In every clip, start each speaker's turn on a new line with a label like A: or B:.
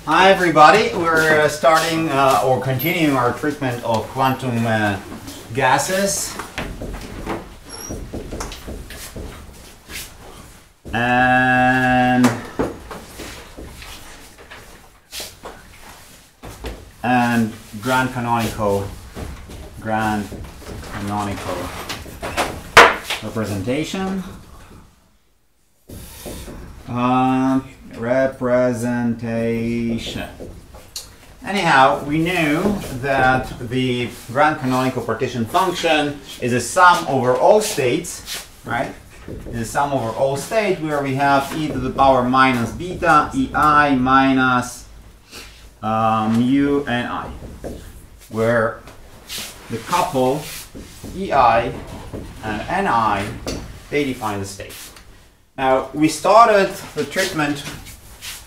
A: Hi everybody, we're starting or continuing our treatment of quantum gases. And grand canonical representation. Representation. Anyhow, we knew that the grand canonical partition function is a sum over all states, right? It's a sum over all states where we have e to the power minus beta, ei minus mu and I, where the couple ei and ni, they define the state. Now, we started the treatment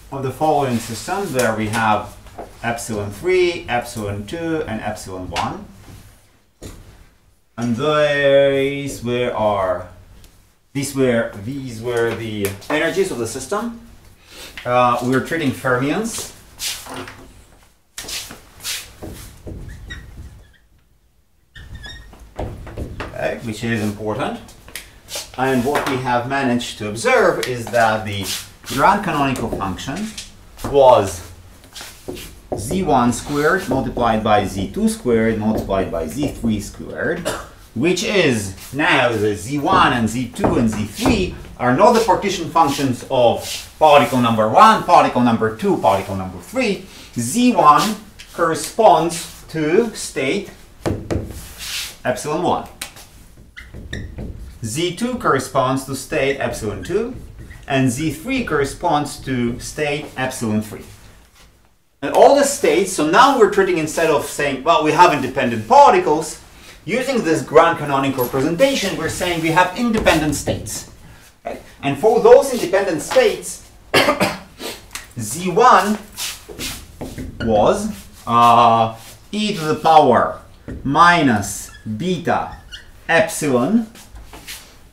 A: of the following system where we have epsilon 3, epsilon 2, and epsilon 1. And these were the energies of the system. We were treating fermions. Okay, which is important. And what we have managed to observe is that the grand canonical function was z1 squared multiplied by z2 squared multiplied by z3 squared, which is now the z1 and z2 and z3 are not the partition functions of particle number 1, particle number 2, particle number 3. z1 corresponds to state epsilon 1. z2 corresponds to state epsilon 2, and z3 corresponds to state epsilon 3. And all the states, so now we're treating, instead of saying, well, we have independent particles, using this grand canonical representation, we're saying we have independent states. Right? And for those independent states, z1 was e to the power minus beta epsilon,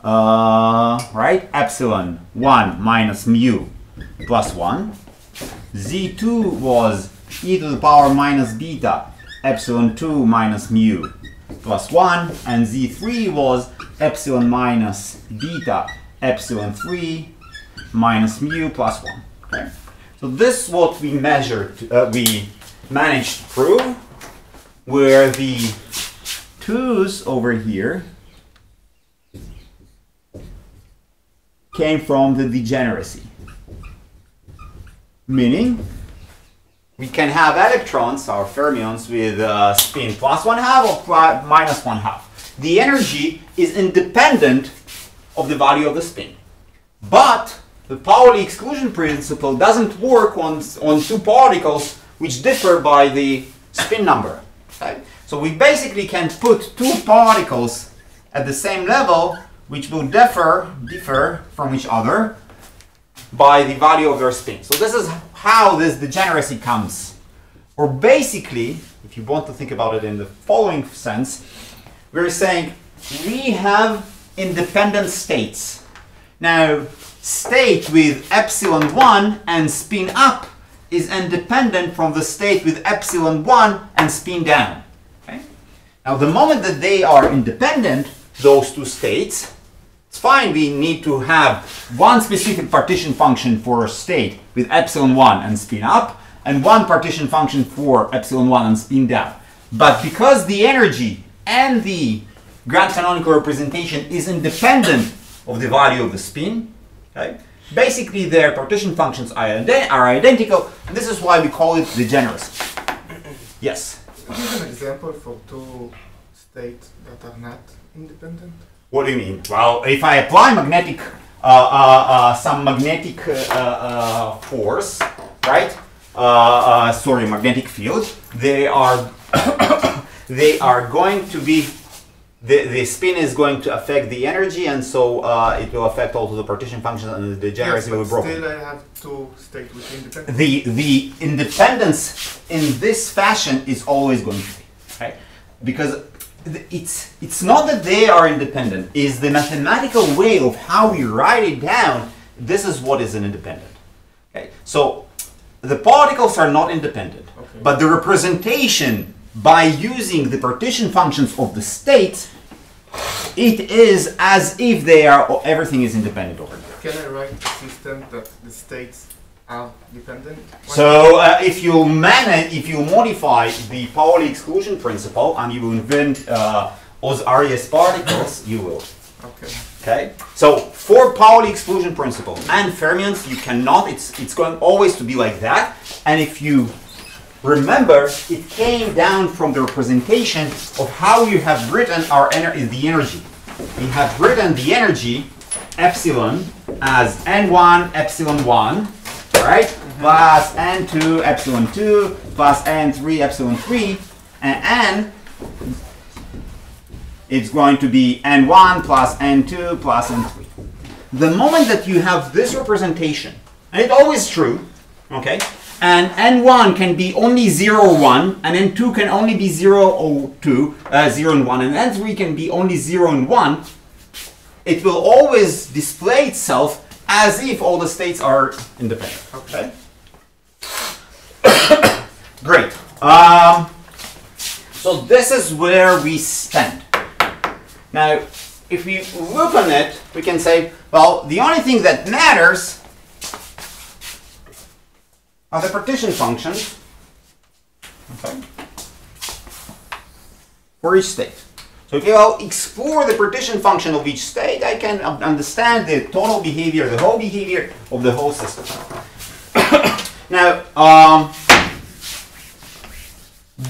A: right? Epsilon 1 minus mu plus 1. z2 was e to the power minus beta epsilon 2 minus mu plus 1. And z3 was epsilon minus beta epsilon 3 minus mu plus 1. Okay? So this is what we measured, we managed to prove, where the 2's over here came from the degeneracy. Meaning, we can have electrons, our fermions, with spin plus 1/2 or minus 1/2. The energy is independent of the value of the spin. But the Pauli exclusion principle doesn't work on two particles which differ by the spin number. Okay? So we basically can put two particles at the same level which will differ from each other by the value of their spin. So this is how this degeneracy comes. Or basically, if you want to think about it in the following sense, we're saying we have independent states. Now, state with epsilon 1 and spin up is independent from the state with epsilon 1 and spin down. Okay? Now, the moment that they are independent, those two states, it's fine, we need to have one specific partition function for a state with epsilon 1 and spin up, and one partition function for epsilon 1 and spin down. But because the energy and the grand canonical representation is independent of the value of the spin, okay, basically their partition functions are identical, and this is why we call it degeneracy. Yes?
B: Could you give an example for two states that are not independent?
A: What do you mean? Well, if I apply magnetic, some magnetic force, right? Magnetic field, they are they are going to be, the spin is going to affect the energy, and so it will affect also the partition function, and the degeneracy will be broken.
B: Still, I have two states with independence.
A: The independence in this fashion is always going to be, right? Because it's not that they are independent, it's the mathematical way of how we write it down. This is what is an independent. Okay, so the particles are not independent,
B: Okay.
A: but the representation by using the partition functions of the states, it is as if they are, everything is independent over here.
B: Can I write a system that the states are dependent?
A: So if you modify the Pauli exclusion principle and you invent Os-Arias particles, you will.
B: Okay.
A: Okay. So for Pauli exclusion principle and fermions, you cannot. It's going always to be like that. And if you remember, it came down from the representation of how you have written the energy. We have written the energy epsilon as n1 epsilon 1, right? Plus n2 epsilon 2 plus n3 epsilon 3, and n it's going to be n1 plus n2 plus n3. The moment that you have this representation, and it's always true, okay, and n1 can be only 0 or 1, and n2 can only be 0 or 2, 0 and 1, and n3 can be only 0 and 1, it will always display itself as if all the states are independent. Okay? Great. So this is where we stand. Now, if we look on it, we can say, well, the only thing that matters are the partition functions, okay, for each state. So if I explore the partition function of each state, I can understand the total behavior, the whole behavior of the whole system. Now,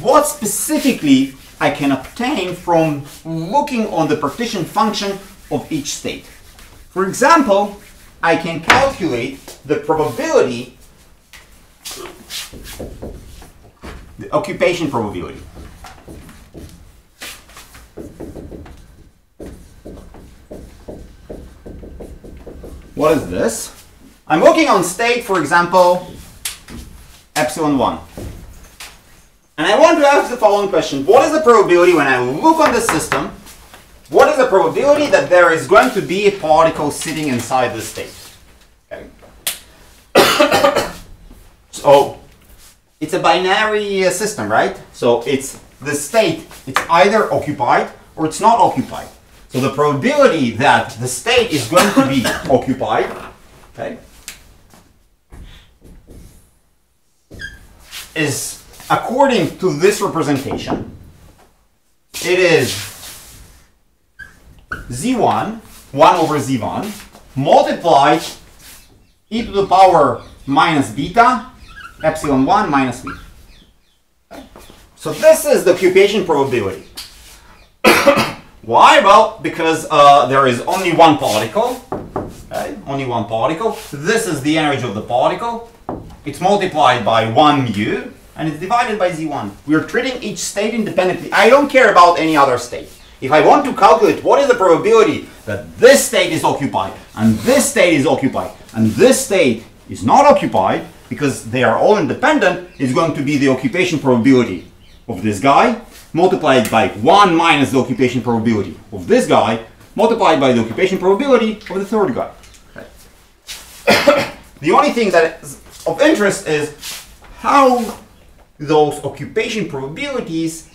A: what specifically I can obtain from looking on the partition function of each state? For example, I can calculate the probability, the occupation probability. What is this? I'm looking on state, for example, epsilon 1. And I want to ask the following question. What is the probability when I look on the system? What is the probability that there is going to be a particle sitting inside the state? Okay. So it's a binary system, right? So it's the state, it's either occupied or it's not occupied. So the probability that the state is going to be occupied, okay, is according to this representation, it is z1, 1 over z1, multiplied e to the power minus beta, epsilon 1 minus v. Okay. So this is the occupation probability. Why? Well, because there is only one particle, okay? Only one particle. This is the energy of the particle. It's multiplied by 1 mu, and it's divided by z1. We're treating each state independently. I don't care about any other state. If I want to calculate what is the probability that this state is occupied, and this state is occupied, and this state is not occupied, because they are all independent, it's going to be the occupation probability of this guy, multiplied by 1 minus the occupation probability of this guy, multiplied by the occupation probability of the third guy. Okay. The only thing that is of interest is how those occupation probabilities,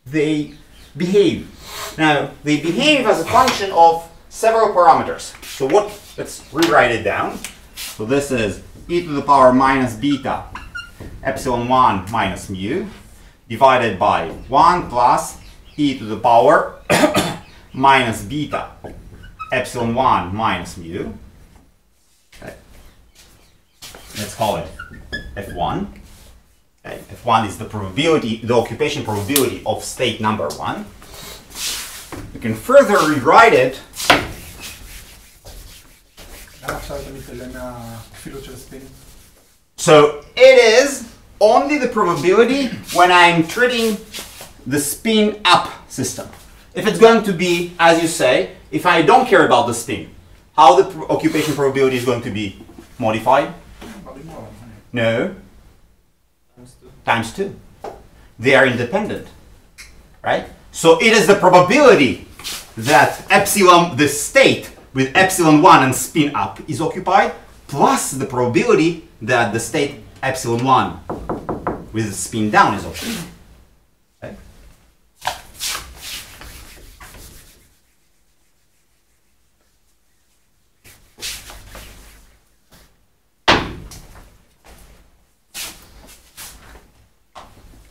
A: they behave. Now, they behave as a function of several parameters. So let's rewrite it down. So this is e to the power minus beta epsilon 1 minus mu, divided by 1 plus e to the power minus beta epsilon 1 minus mu. Okay. Let's call it F1. Okay. F1 is the probability, the occupation probability of state number 1. You can further rewrite it. So it is only the probability when I'm treating the spin up system. If it's going to be, as you say, if I don't care about the spin, how the occupation probability is going to be modified? No. Times 2. They are independent, right? So it is the probability that epsilon, the state with epsilon 1 and spin up is occupied, plus the probability that the state epsilon 1 with the spin down is okay. Okay.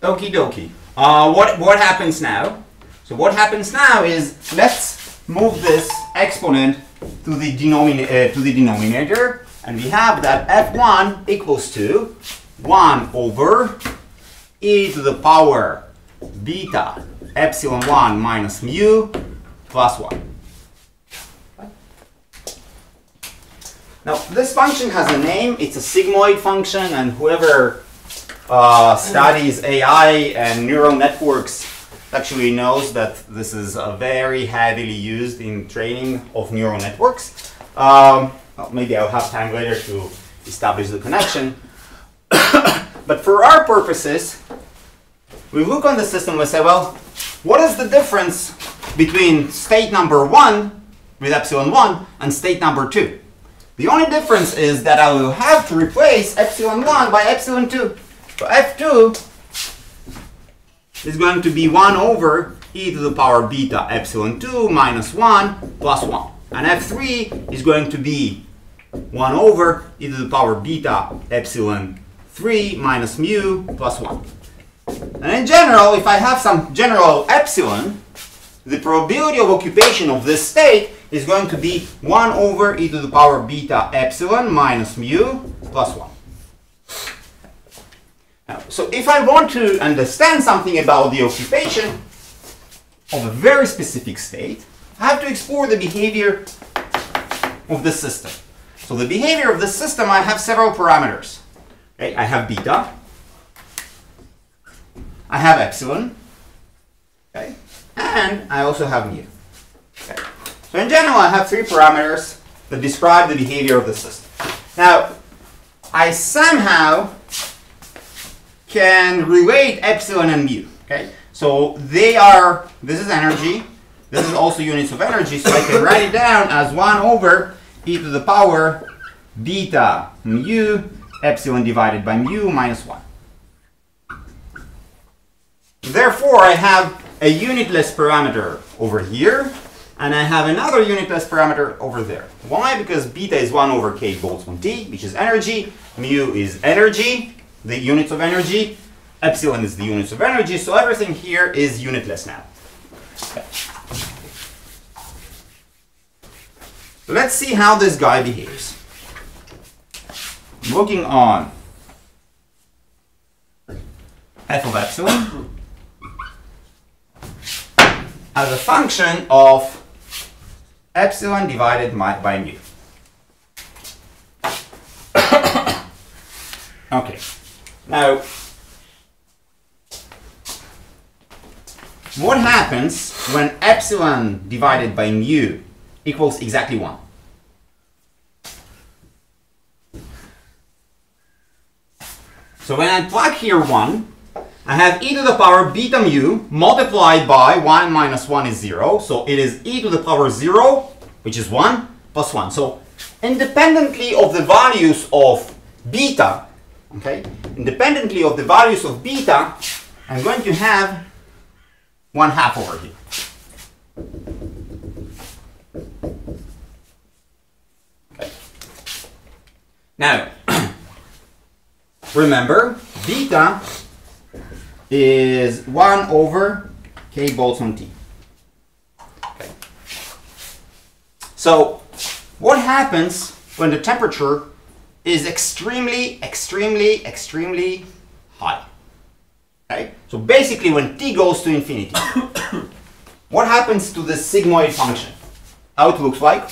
A: Okie dokie. What happens now? So what happens now is, let's move this exponent to the denominator, and we have that f1 equals to 1 over e to the power beta epsilon 1 minus mu plus 1. Now this function has a name, it's a sigmoid function, and whoever studies AI and neural networks actually knows that this is very heavily used in training of neural networks. Well, maybe I'll have time later to establish the connection. But for our purposes, we look on the system and say, well, what is the difference between state number 1 with epsilon 1 and state number 2? The only difference is that I will have to replace epsilon 1 by epsilon 2. So f2 is going to be 1 over e to the power beta epsilon 2 minus 1 plus 1. And f3 is going to be 1 over e to the power beta epsilon 3 minus mu plus 1. And in general, if I have some general epsilon, the probability of occupation of this state is going to be 1 over e to the power beta epsilon minus mu plus 1. Now, so if I want to understand something about the occupation of a very specific state, I have to explore the behavior of the system. So the behavior of the system, I have several parameters. Okay, I have beta, I have epsilon, okay, and I also have mu. Okay. So in general, I have 3 parameters that describe the behavior of the system. Now, I somehow can relate epsilon and mu. Okay, so they are, this is energy, this is also units of energy, so I can write it down as 1 over e to the power beta mu epsilon divided by mu minus 1. Therefore, I have a unitless parameter over here, and I have another unitless parameter over there. Why? Because beta is 1 over k Boltzmann T, which is energy, mu is energy, the units of energy, epsilon is the units of energy, so everything here is unitless now. Okay. Let's see how this guy behaves. Looking on f of epsilon as a function of epsilon divided by mu. Okay, now what happens when epsilon divided by mu equals exactly 1? So when I plug here 1, I have e to the power beta mu multiplied by 1 minus 1 is 0. So it is e to the power 0, which is 1, plus 1. So independently of the values of beta, okay, independently of the values of beta, I'm going to have 1/2 over here. Okay. Now, remember, beta is 1 over k Boltzmann T. Okay. So, what happens when the temperature is extremely high? Okay? So basically when t goes to infinity, what happens to the sigmoid function? How it looks like?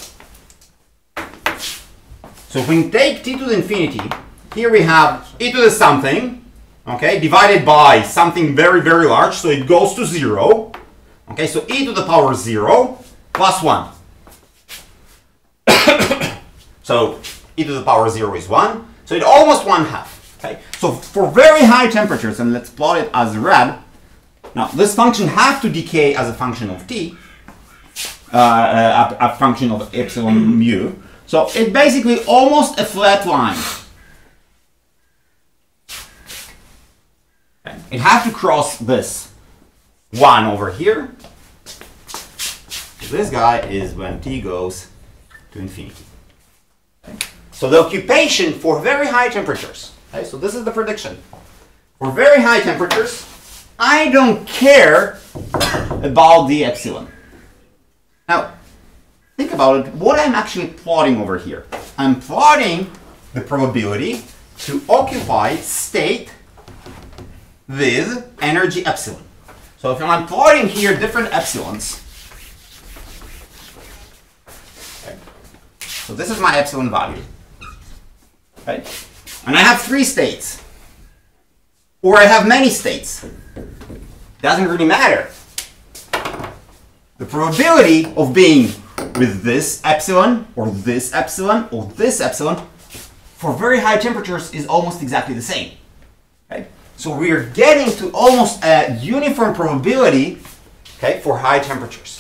A: So if we take t to the infinity, here we have e to the something, okay, divided by something very large, so it goes to 0. Okay, so e to the power 0 plus 1. So e to the power 0 is 1, so it almost 1/2. Okay, so for very high temperatures, and let's plot it as red. Now this function has to decay as a function of t, a function of epsilon mu. So it's basically almost a flat line. it has to cross this 1 over here. This guy is when t goes to infinity. Okay. So the occupation for very high temperatures, okay, so this is the prediction. For very high temperatures, I don't care about the epsilon. Now, think about it, what I'm actually plotting over here. I'm plotting the probability to occupy state with energy epsilon. So if I'm plotting here different epsilons, okay, so this is my epsilon value, right? And I have 3 states, or I have many states. Doesn't really matter. The probability of being with this epsilon, or this epsilon, or this epsilon, for very high temperatures is almost exactly the same. Okay? So we are getting to almost a uniform probability, okay, for high temperatures.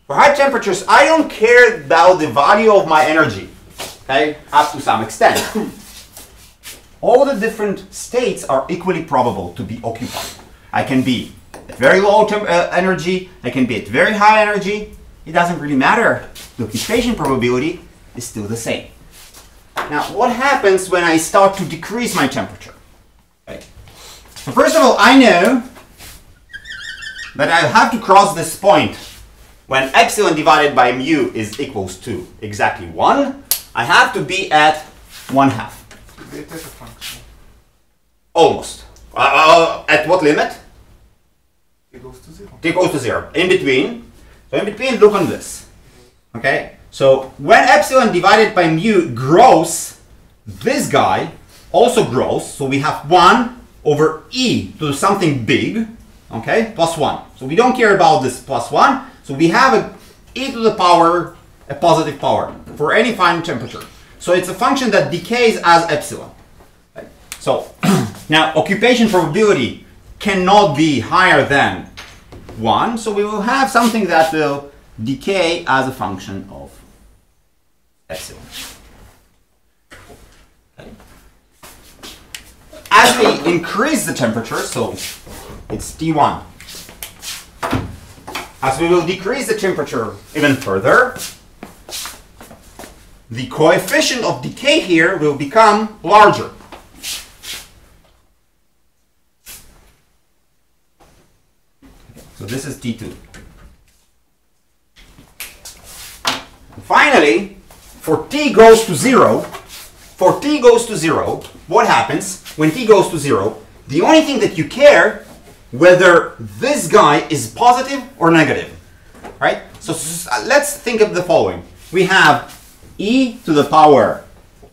A: For high temperatures, I don't care about the value of my energy, okay, up to some extent. All the different states are equally probable to be occupied. I can be at very low energy, I can be at very high energy. It doesn't really matter. The occupation probability is still the same. Now, what happens when I start to decrease my temperature? Okay. So first of all, I know that I have to cross this point when epsilon divided by mu is equals to exactly 1. I have to be at 1/2. Almost. At what limit?
B: T goes to 0.
A: T goes to 0. In between. So in between, look on this. Okay? So when epsilon divided by mu grows, this guy also grows. So we have 1 over e to something big, okay, plus 1. So we don't care about this plus 1. So we have a e to the power, a positive power for any final temperature. So it's a function that decays as epsilon. Okay? So now occupation probability cannot be higher than 1. So we will have something that will decay as a function of epsilon. Okay. As we increase the temperature, so it's T1. As we will decrease the temperature even further, the coefficient of decay here will become larger. So this is T2. Finally, for t goes to 0, what happens when t goes to 0? The only thing that you care whether this guy is positive or negative, right? So let's think of the following. We have e to the power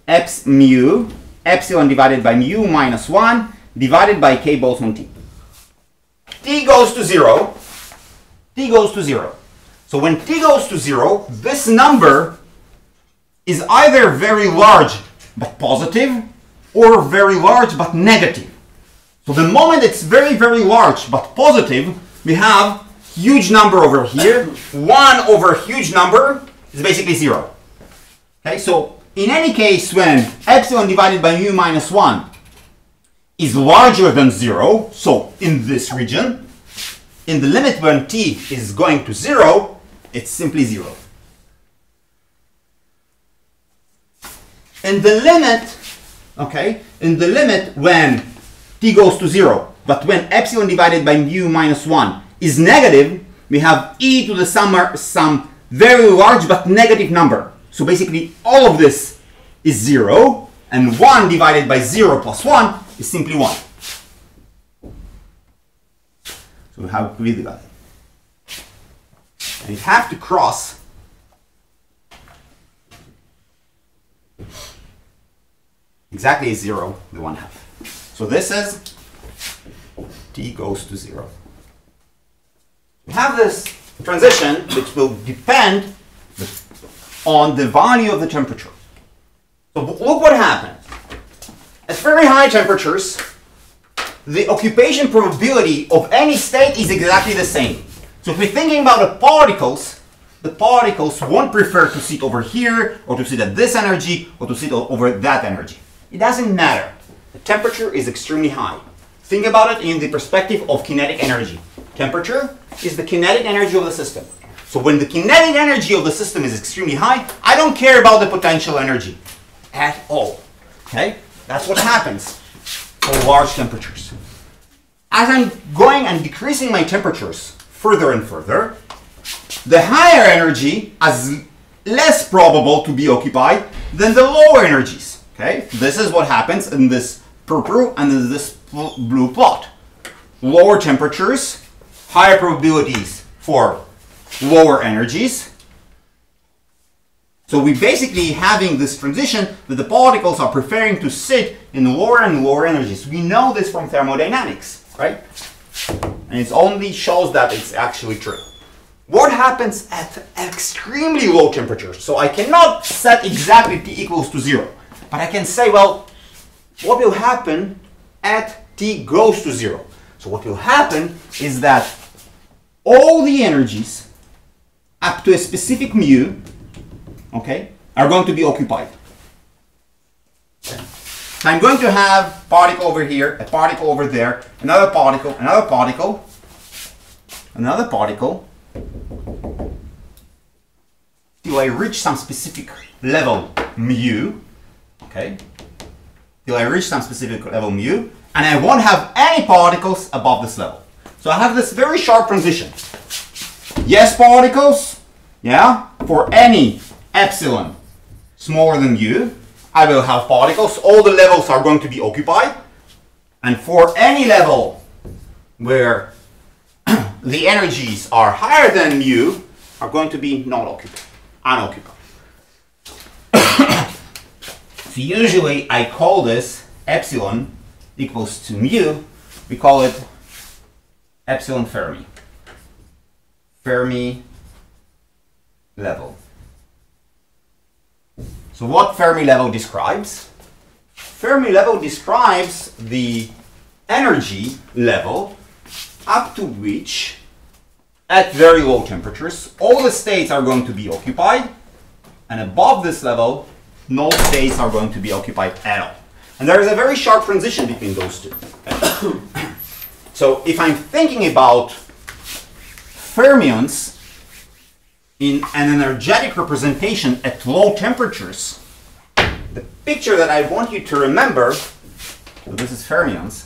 A: x mu, epsilon divided by mu minus 1, divided by k Boltzmann t. T goes to 0, t goes to 0. So when t goes to 0, this number is either very large but positive, or very large but negative. So the moment it's very, very large but positive, we have huge number over here. 1 over huge number is basically 0. Okay, so in any case, when epsilon divided by mu minus 1 is larger than 0, so in this region, in the limit when t is going to 0, it's simply 0. In the limit, okay, in the limit when t goes to 0, but when epsilon divided by mu minus 1 is negative, we have e to the some very large but negative number. So basically all of this is 0, and 1 divided by 0 plus 1 is simply 1. So we have really got it. And you have to cross exactly 0, the 1/2. So this is t goes to 0. We have this transition which will depend on the value of the temperature. So look what happened. At very high temperatures, the occupation probability of any state is exactly the same. So if we're thinking about the particles won't prefer to sit over here, or to sit at this energy, or to sit over that energy. It doesn't matter. The temperature is extremely high. Think about it in the perspective of kinetic energy. Temperature is the kinetic energy of the system. So when the kinetic energy of the system is extremely high, I don't care about the potential energy at all. Okay? That's what happens for large temperatures. As I'm going and decreasing my temperatures further and further, the higher energy is less probable to be occupied than the lower energies. Okay? This is what happens in this purple and in this blue plot. Lower temperatures, higher probabilities for lower energies. So we basically having this transition that the particles are preferring to sit in lower and lower energies. We know this from thermodynamics, right? And it only shows that it's actually true. What happens at extremely low temperatures? So I cannot set exactly T equals to 0, but I can say, well, what will happen at T goes to 0? So what will happen is that all the energies up to a specific mu, okay, are going to be occupied. Okay. So I'm going to have particle over here, a particle over there, another particle, another particle, another particle, till I reach some specific level mu, okay, till I reach some specific level mu, and I won't have any particles above this level. So I have this very sharp transition. Yes, particles, yeah, for any epsilon smaller than mu, I will have particles. All the levels are going to be occupied. And for any level where the energies are higher than mu, are going to be not occupied, unoccupied. So usually I call this epsilon equals to mu. We call it epsilon Fermi. Fermi level. So what Fermi level describes? Fermi level describes the energy level up to which, at very low temperatures, all the states are going to be occupied, and above this level, no states are going to be occupied at all. And there is a very sharp transition between those two. So if I'm thinking about fermions in an energetic representation at low temperatures, the picture that I want you to remember, so this is fermions,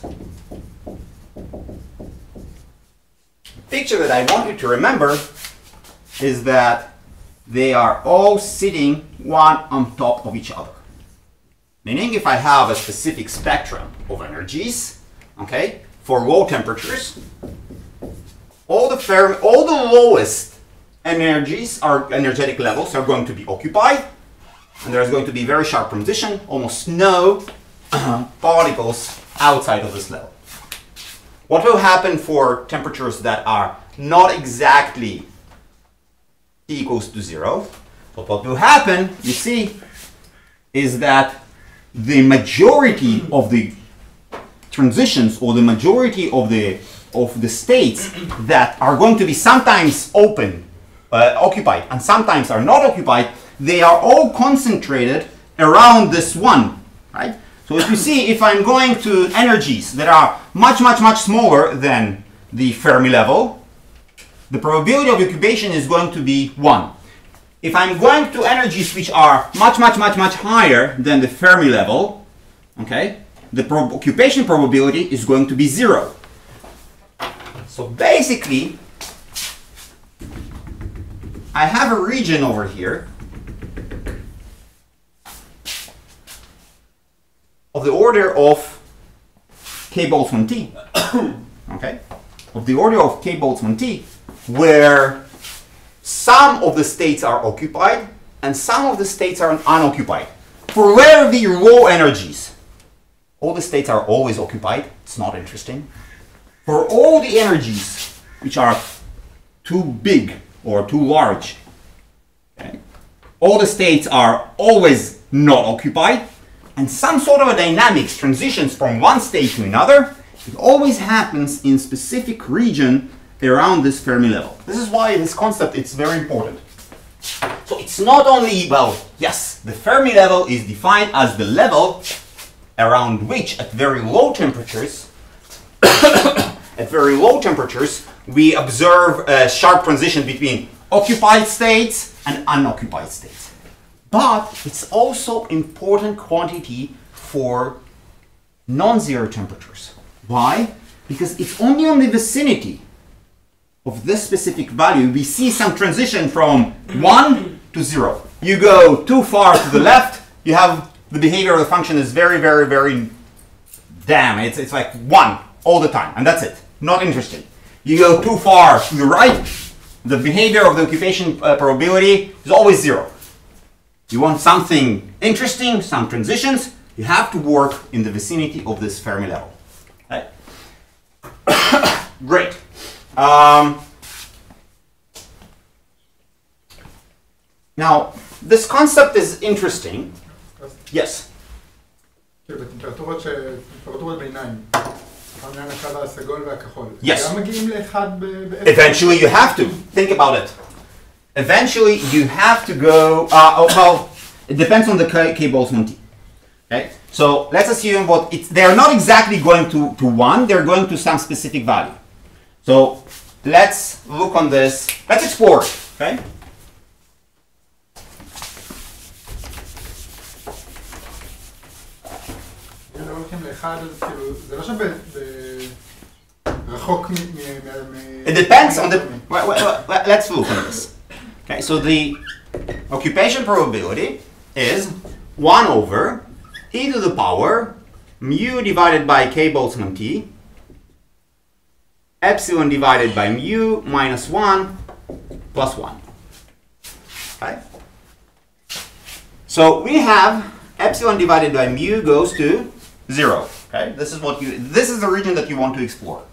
A: the picture that I want you to remember is that they are all sitting one on top of each other. Meaning if I have a specific spectrum of energies, okay, for low temperatures, all the lowest energies are energetic levels are going to be occupied, and there's going to be very sharp transition, almost no particles outside of this level. What will happen for temperatures that are not exactly T equals to 0? But what will happen, you see, is that the majority of the transitions, or the majority of the states that are going to be sometimes occupied and sometimes are not occupied, they are all concentrated around this one, right? So if you see, if I'm going to energies that are much smaller than the Fermi level, the probability of occupation is going to be 1. If I'm going to energies which are much higher than the Fermi level, okay, the occupation probability is going to be 0. So basically, I have a region over here of the order of K Boltzmann T, okay, of the order of K Boltzmann T, where some of the states are occupied and some of the states are unoccupied. For very low energies, all the states are always occupied. It's not interesting. For all the energies which are too big or too large, okay, all the states are always not occupied, and some sort of a dynamics transitions from one state to another. It always happens in specific region around this Fermi level. This is why this concept is very important. So it's not only, well, yes, the Fermi level is defined as the level around which, at very low temperatures, At very low temperatures, we observe a sharp transition between occupied states and unoccupied states. But it's also important quantity for non-zero temperatures. Why? Because it's only on the vicinity of this specific value we see some transition from 1 to 0. You go too far to the left, you have the behavior of the function is very, very, very damn. It's like 1 all the time, and that's it. Not interesting. You go too far to the right, the behavior of the occupation probability is always 0. You want something interesting, some transitions, you have to work in the vicinity of this Fermi level. Okay? Great. Now, this concept is interesting. Yes?
B: בטמפרטורות ביניים, העניין הקו הסגול והכחול.
A: Yes.
B: גם מגיעים לאחד
A: Eventually you have to. Think about it. Eventually you have to go, well, it depends on the K-Boltzmann T. Okay? So let's assume they're not exactly going to 1, they're going to some specific value. So let's look on this, let's explore it, okay?
B: לא הולכים לאחד, אז כאילו, זה לא שרחוק
A: It depends on the, let's look on this. Okay, so the occupation probability is 1 over e to the power mu divided by k Boltzmann t epsilon divided by mu minus 1 plus 1. Okay? So we have epsilon divided by mu goes to 0. Okay? This is the region that you want to explore.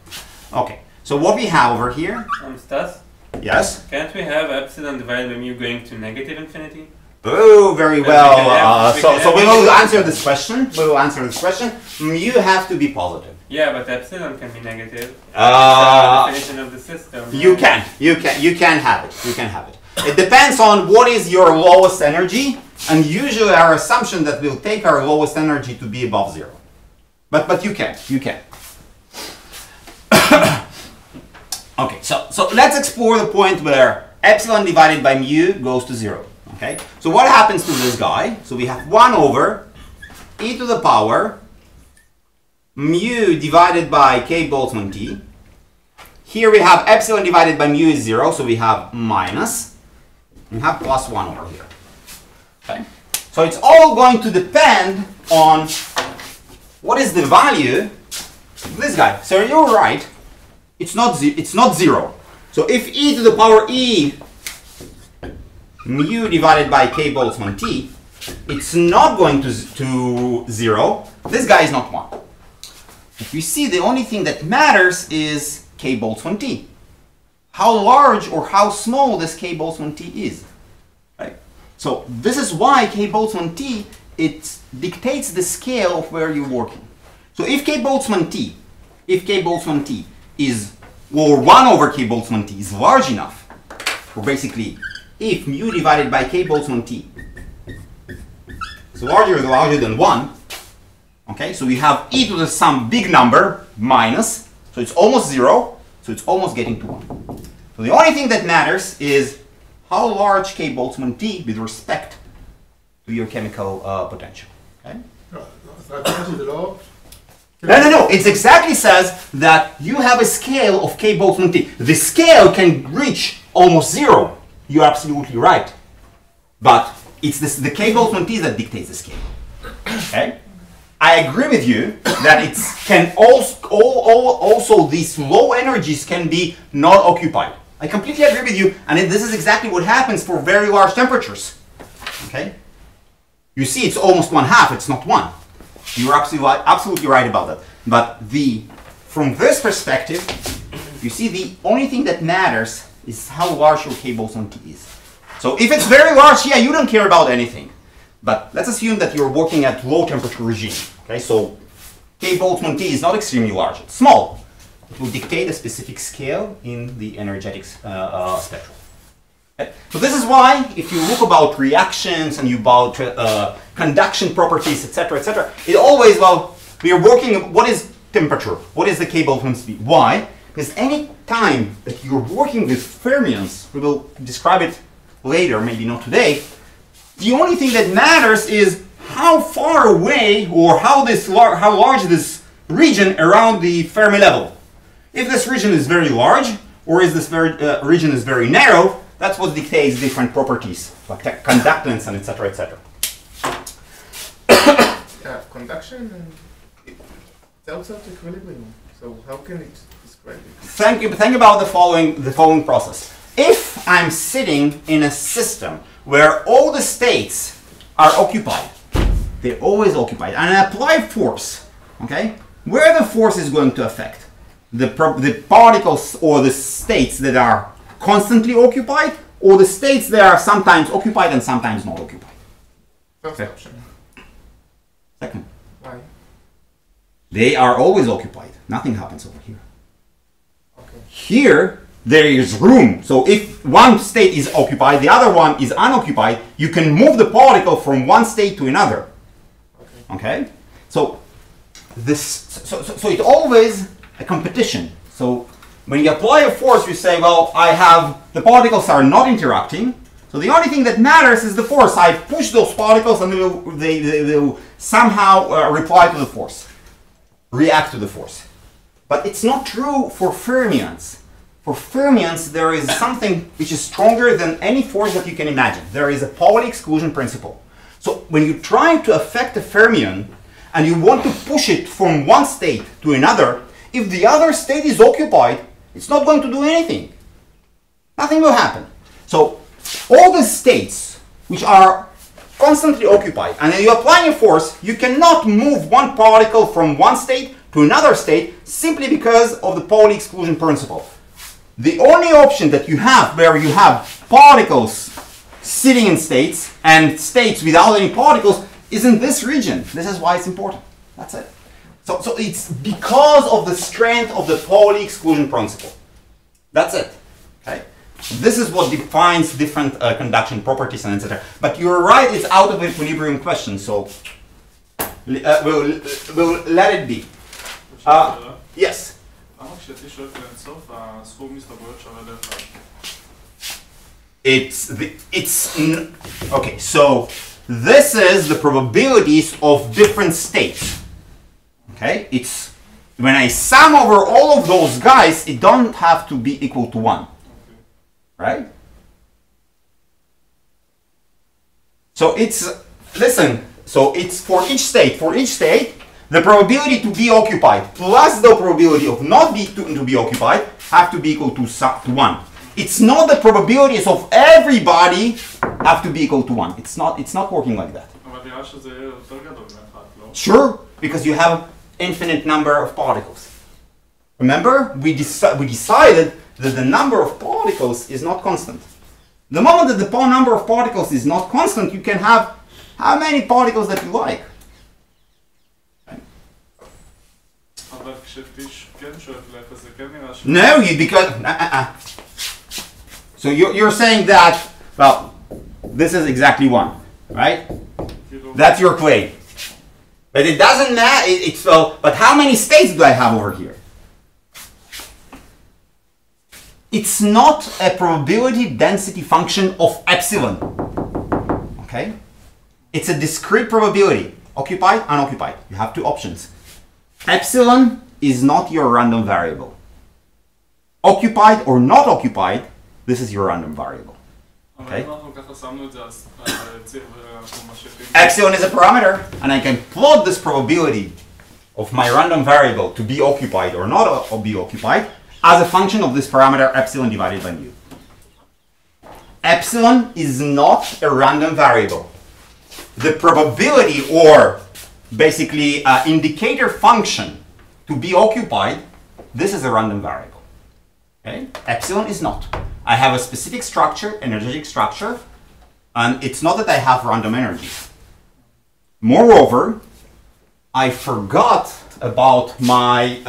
A: Okay. So what we have over here.
C: Stas?
A: Yes?
C: Can't we have epsilon divided by mu going to negative infinity?
A: Oh, very well. So we will answer this question. We will answer this question. Mu have to be positive.
C: Yeah, but epsilon can be negative. That's the definition of the system.
A: You can have it. You can have it. It depends on what is your lowest energy, and usually our assumption that we'll take our lowest energy to be above 0. But you can. Okay, so let's explore the point where epsilon divided by mu goes to 0. Okay, so what happens to this guy? So we have 1 over e to the power mu divided by k Boltzmann t. Here we have epsilon divided by mu is 0, so we have minus. We have plus 1 over here. Okay, so it's all going to depend on what is the value of this guy. So you're right. It's not 0. So if e to the power e mu divided by k Boltzmann t, it's not going to 0. This guy is not 1. If you see, the only thing that matters is k Boltzmann t. How large or how small this k Boltzmann t is. Right? So this is why k Boltzmann t, it dictates the scale of where you're working. So if k Boltzmann t is, or 1 over k Boltzmann t is large enough, or basically if mu divided by k Boltzmann t is larger than 1, okay, so we have e to the some big number minus, so it's almost 0, so it's almost getting to 1. So the only thing that matters is how large k Boltzmann t with respect to your chemical potential. Okay? No. It exactly says that you have a scale of k Boltzmann t. The scale can reach almost 0. You're absolutely right. But it's the k Boltzmann t that dictates the scale. Okay? I agree with you that it can also these low energies can be not occupied. I completely agree with you, and this is exactly what happens for very large temperatures. Okay? You see, it's almost 1/2. It's not 1. You're absolutely right about that. But from this perspective, you see, the only thing that matters is how large your k Boltzmann t is. So if it's very large, yeah, you don't care about anything. But let's assume that you're working at low temperature regime. Okay, so k Boltzmann t is not extremely large; it's small. It will dictate a specific scale in the energetic spectrum. Okay? So this is why, if you look about reactions and you about conduction properties, etc., it always, well, we are working. What is temperature? What is the K Boltzmann speed? Why? Because any time that you're working with fermions, we will describe it later, maybe not today, the only thing that matters is how far away or how large this region around the Fermi level. If this region is very large, or is this region is very narrow, that's what dictates different properties, like conductance and etc. etc.
B: Yeah, conduction and it's outside equilibrium. So how can it describe it?
A: Think about the following process. If I'm sitting in a system where all the states are occupied, they're always occupied, and I apply force, okay, where the force is going to affect the particles or the states that are constantly occupied, or the states that are sometimes occupied and sometimes not occupied.
B: First option.
A: Second.
B: Why?
A: They are always occupied. Nothing happens over here.
B: Okay.
A: Here, there is room. So if one state is occupied, the other one is unoccupied, you can move the particle from one state to another. Okay? So it's always a competition. So when you apply a force, you say, well, the particles are not interacting. So the only thing that matters is the force. I push those particles and they will somehow reply to the force, react to the force. But it's not true for fermions. For fermions, there is something which is stronger than any force that you can imagine. There is a Pauli exclusion principle. So when you try to affect a fermion and you want to push it from one state to another, if the other state is occupied, it's not going to do anything. Nothing will happen. So all the states which are constantly occupied, and then you apply a force, you cannot move one particle from one state to another state simply because of the Pauli exclusion principle. The only option that you have where you have particles sitting in states and states without any particles is in this region. This is why it's important. That's it. So it's because of the strength of the Pauli exclusion principle. That's it. Okay? This is what defines different conduction properties and etc. But you're right, it's out of equilibrium question, so we'll let it be. Yes? Okay, so this is the probabilities of different states. Okay, it's when I sum over all of those guys, it don't have to be equal to 1. Right? So it's, listen, so it's for each state, the probability to be occupied plus the probability of not to be occupied have to be equal to 1. It's not the probabilities of everybody have to be equal to 1. It's not working like that. Sure, because you have infinite number of particles. Remember, we decided that the number of particles is not constant. The moment that the number of particles is not constant, you can have how many particles that you like. No, because so you're saying that, well, this is exactly 1, right? That's your claim. But it doesn't matter, but how many states do I have over here? It's not a probability density function of epsilon, okay? It's a discrete probability, occupied, unoccupied. You have 2 options. Epsilon is not your random variable. Occupied or not occupied, this is your random variable. Okay? Epsilon is a parameter, and I can plot this probability of my random variable to be occupied or not be occupied as a function of this parameter epsilon divided by mu. Epsilon is not a random variable. The probability, or basically indicator function to be occupied, this is a random variable. Okay? Epsilon is not. I have a specific structure, energetic structure, and it's not that I have random energies. Moreover, I forgot about my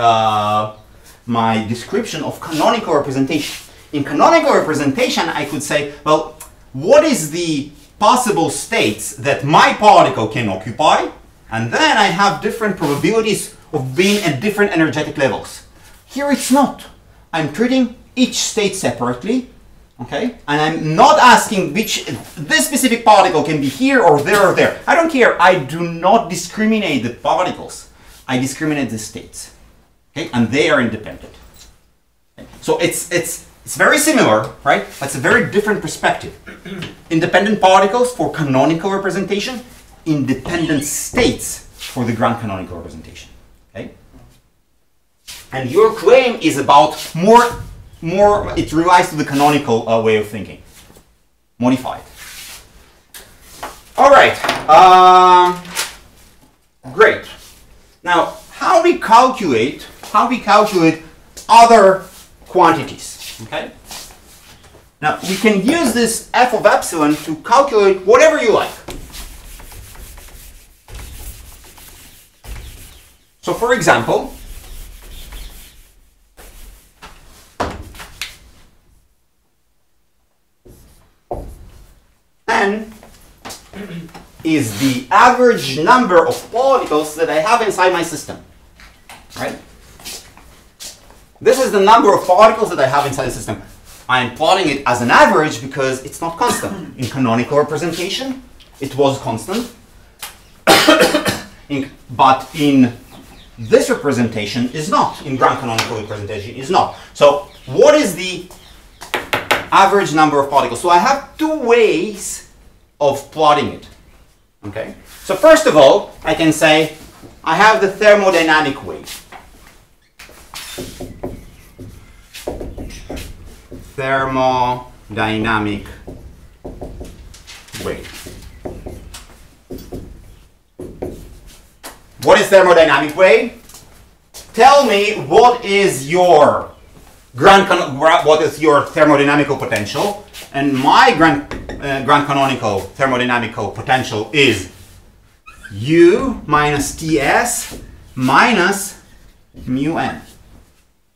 A: my description of canonical representation. In canonical representation, I could say, well, what is the possible states that my particle can occupy? And then I have different probabilities of being at different energetic levels. Here it's not. I'm treating each state separately, okay? And I'm not asking which, this specific particle can be here or there or there. I don't care. I do not discriminate the particles. I discriminate the states, okay? And they are independent. Okay? So it's very similar, right? That's a very different perspective. Independent particles for canonical representation, independent states for the grand canonical representation. Okay? And your claim is about more it relies to the canonical way of thinking. Modified. All right. Great. Now, how we calculate other quantities? Okay. Now we can use this f of epsilon to calculate whatever you like. So, for example, n is the average number of particles that I have inside my system. Right? This is the number of particles that I have inside the system. I'm plotting it as an average because it's not constant. In canonical representation, it was constant. But in this representation is not. In grand canonical representation is not. So what is the average number of particles? So I have two ways of plotting it. Okay. So first of all, I can say I have the thermodynamic way. Thermodynamic way. What is thermodynamic way? Tell me what is your thermodynamical potential, and my grand canonical thermodynamical potential is U minus Ts minus mu n.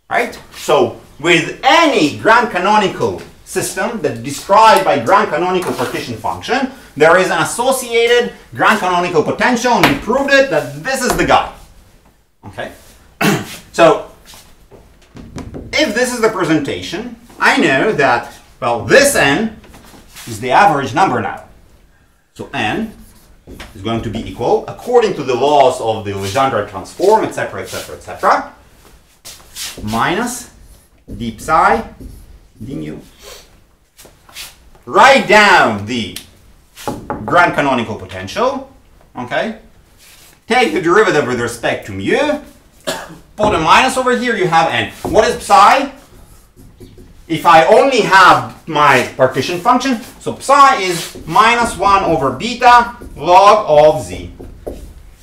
A: Right? So with any grand canonical system that is described by grand canonical partition function, there is an associated grand canonical potential, and we proved it that this is the guy. Okay? So if this is the presentation, I know that, well, this n is the average number now. So n is going to be equal, according to the laws of the Legendre transform, etc., etc., etc., minus d psi d mu. Write down the grand canonical potential, okay? Take the derivative with respect to mu, put a minus over here, you have n. What is psi? If I only have my partition function, so psi is minus 1 over beta log of z.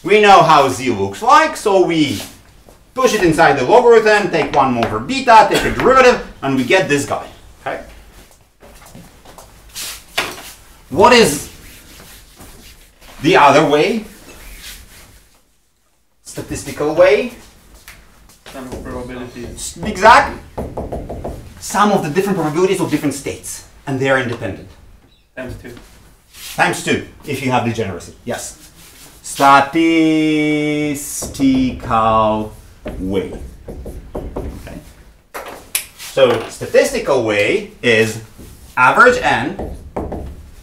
A: We know how z looks like, so we push it inside the logarithm, take 1 over beta, take a derivative, and we get this guy. Okay? What is the other way? Statistical way?
C: Sum of probabilities.
A: Exactly. Sum of the different probabilities of different states, and they are independent.
C: Times 2.
A: Times 2, if you have degeneracy. Yes. Statistical way. Okay. So statistical way is average n.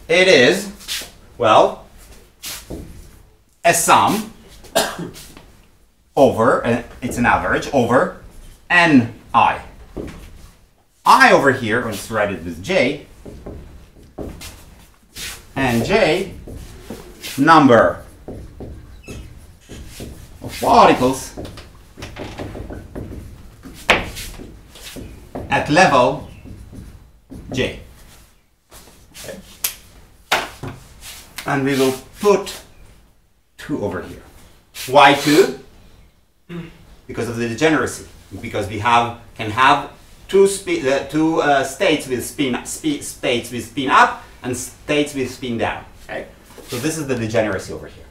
A: It is, well, a sum over, it's an average over n I. I over here, let's write it with j, and j, number of particles at level j. Okay. And we will put 2 over here. Why 2? Because of the degeneracy. Because we can have two states with spin up and states with spin down. Okay? So this is the degeneracy over here.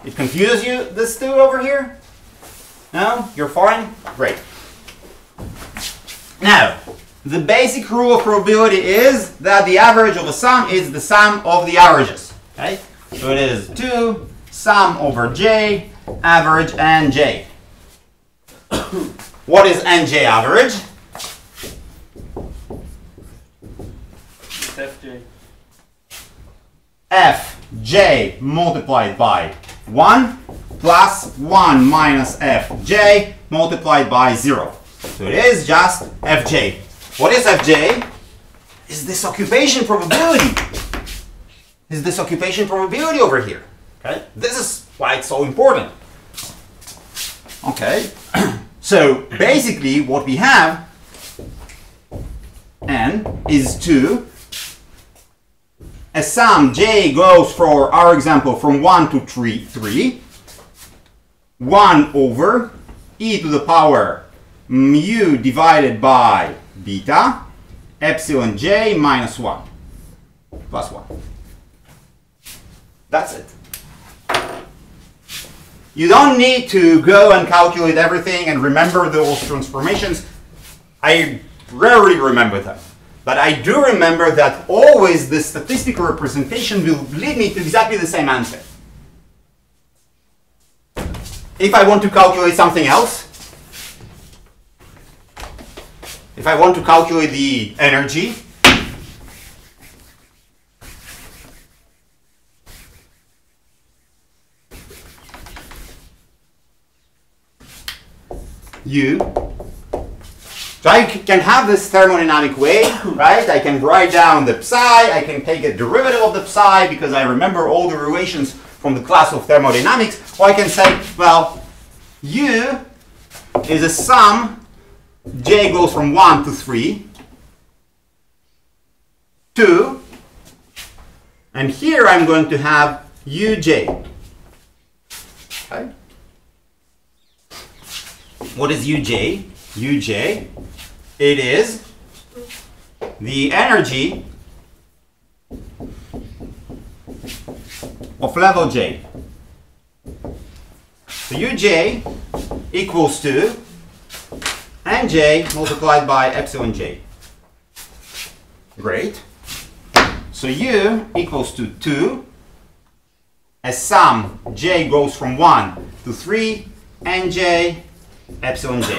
A: It confuses you, this 2 over here? No? You're fine? Great. Now, the basic rule of probability is that the average of a sum is the sum of the averages. Okay? So it is 2 sum over j average Nj. What is Nj average?
C: Fj.
A: Fj multiplied by 1 plus 1 minus Fj multiplied by 0. So it is just Fj. What is Fj? Is this occupation probability. Is this occupation probability over here. Okay? This is why it's so important. Okay. So basically what we have N is 2. A sum j goes, for our example, from 1 to 3. 1 over e to the power mu divided by beta epsilon j minus 1 plus 1. That's it. You don't need to go and calculate everything and remember those transformations. I rarely remember them. But I do remember that always the statistical representation will lead me to exactly the same answer. If I want to calculate something else, if I want to calculate the energy, so I can have this thermodynamic way, right? I can write down the psi, I can take a derivative of the psi because I remember all the relations from the class of thermodynamics, or I can say, well, U is a sum, j goes from 1 to 3, 2, and here I'm going to have uj. Okay. What is uj? Uj, it is the energy of level j. So uj equals to nj multiplied by epsilon j. Great. So u equals to 2. A sum j goes from 1 to 3, nj epsilon j.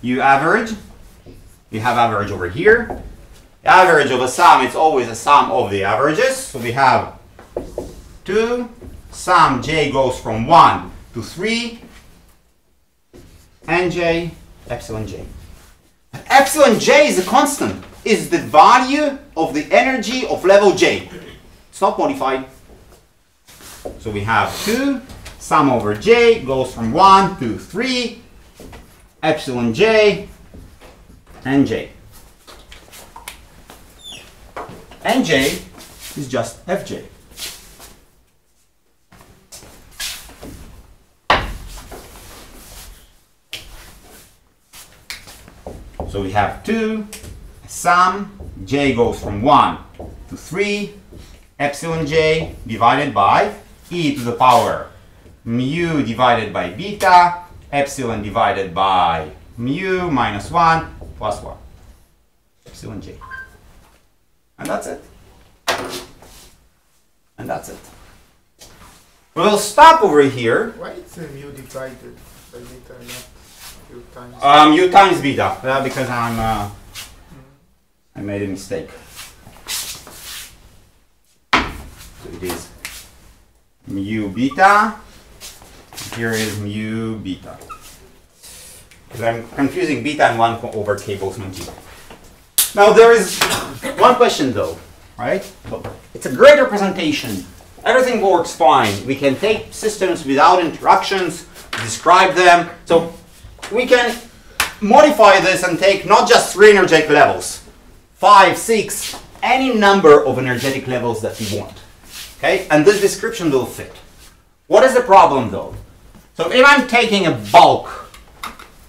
A: You average, you have average over here. The average of a sum is always a sum of the averages. So we have 2, sum j goes from 1 to 3, nj epsilon j. And epsilon j is a constant, is the value of the energy of level j. It's not modified. So we have 2, sum over j goes from 1 to 3, epsilon j and j. Nj is just fj. So we have 2, sum, j goes from 1 to 3, epsilon j divided by e to the power mu divided by beta, epsilon divided by mu minus 1 plus 1. Epsilon j. And that's it. And that's it. We'll stop over here.
B: Why is mu divided by beta and not u times?
A: U times beta. Because I made a mistake. So it is mu beta. Here is mu beta. Because I'm confusing beta and 1 over k Boltzmann g. Now there is one question though, right? So it's a great representation. Everything works fine. We can take systems without interactions, describe them. So we can modify this and take not just 3 energetic levels, 5, 6, any number of energetic levels that we want. Okay? And this description will fit. What is the problem though? So if I'm taking a bulk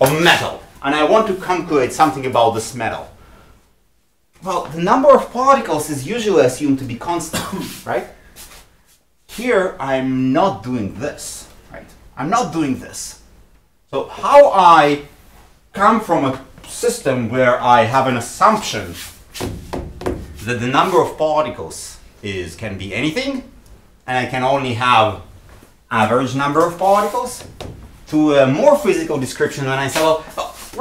A: of metal and I want to calculate something about this metal, well, the number of particles is usually assumed to be constant, right? Here I'm not doing this, right? I'm not doing this. So how I come from a system where I have an assumption that the number of particles can be anything, and I can only have average number of particles to a more physical description when I say, well,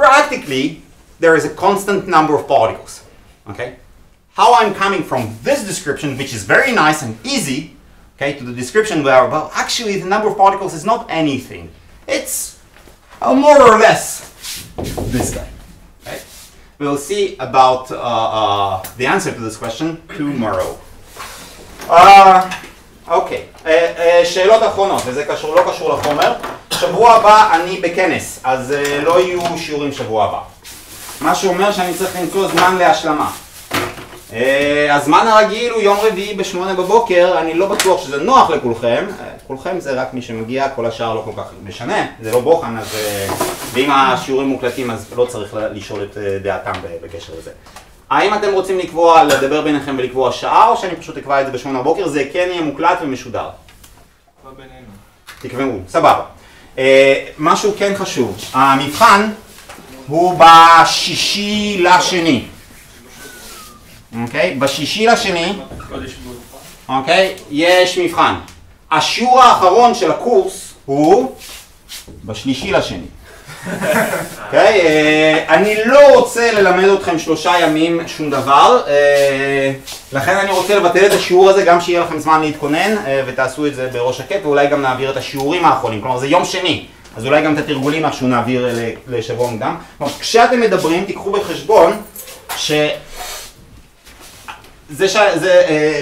A: practically there is a constant number of particles. Okay? How I'm coming from this description, which is very nice and easy, okay, to the description where, well, actually the number of particles is not anything. It's more or less this guy. Okay? We'll see about the answer to this question tomorrow. אוקיי, שאלות אחרונות, וזה קשור, לא קשור לחומר. שבוע הבא אני בכנס, אז לא יהיו שיעורים שבוע הבא. מה שאומר שאני צריך למצוא זמן להשלמה. הזמן הרגיל הוא יום רביעי ב8 בבוקר, אני לא בטוח שזה נוח לכולכם. כולכם זה רק מי שמגיע, כל השאר לא כל כך משנה, זה לא בוחן, אז ואם השיעורים מוקלטים אז לא צריך לשאול את דעתם בקשר לזה. האם אתם רוצים לקבוע, לדבר ביניכם ולקבוע שעה, או שאני פשוט אקבע את זה ב8 בבוקר? זה כן יהיה מוקלט ומשודר.
C: מה בינינו?
A: תקבעו, סבבה. משהו כן חשוב, המבחן הוא בשישי לשני. אוקיי? בשישי לשני, אוקיי? יש מבחן. השיעור האחרון של הקורס הוא בשלישי לשני. אוקיי? אני לא רוצה ללמד אתכם 3 ימים שום דבר, לכן אני רוצה לבטל את השיעור הזה גם שיהיה לכם זמן להתכונן, ותעשו את זה בראש שקט, ואולי גם נעביר את השיעורים האחרונים. כלומר זה יום שני, אז אולי גם את התרגולים איכשהו נעביר לשבוע מוקדם. כלומר, כשאתם מדברים תיקחו בחשבון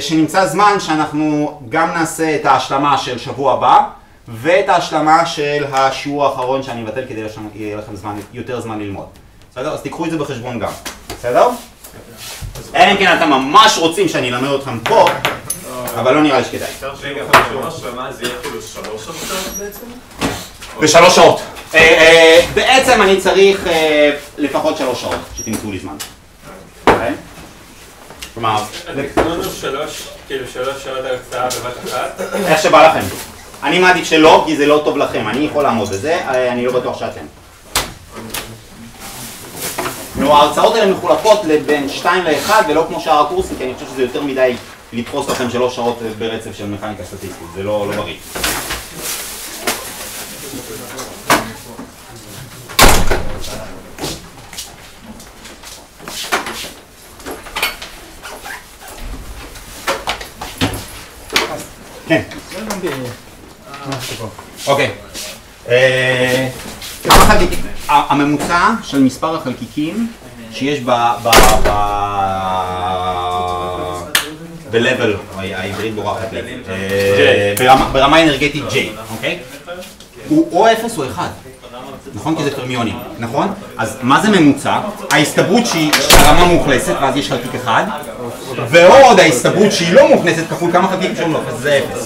A: שנמצא זמן שאנחנו גם נעשה את ההשלמה של שבוע הבא ואת ההשלמה של השיעור האחרון שאני אבטל כדי שיהיה לכם יותר זמן ללמוד. בסדר? אז תיקחו את זה בחשבון גם. בסדר? אלא אם כן אתם ממש רוצים שאני אלמד אתכם פה, אבל לא נראה לי שכדאי.
D: רגע, בשיעור השלמה זה יהיה כאילו 3 שעות בעצם?
A: ב3 שעות. בעצם אני צריך לפחות 3 שעות שתמצאו לי זמן. כלומר,
C: תקנו 3 שעות הרצאה בבת אחת?
A: איך שבא לכם. אני מעדיף שלא, כי זה לא טוב לכם. אני יכול לעמוד בזה, אני לא בטוח שאתם. ההרצאות האלה מחולקות בין 2 ל-1 ולא כמו שאר הקורסים, כי אני חושב שזה יותר מדי לתפוס לכם 3 שעות ברצף של מכניקה סטטיסטית. זה לא בריא. כן. אוקיי. הממוצע של מספר החלקיקים שיש ב-level העברית בורחת ברמה אנרגטית J, אוקיי? הוא או 0 או 1. נכון? כי זה פרמיונים, נכון? אז מה זה ממוצע? ההסתברות שהיא הרמה מאוכלסת, ואז יש חלקיק אחד, ועוד ההסתברות שהיא לא מאוכלסת כפול כמה חלקיקים שאומרים, אז זה 0.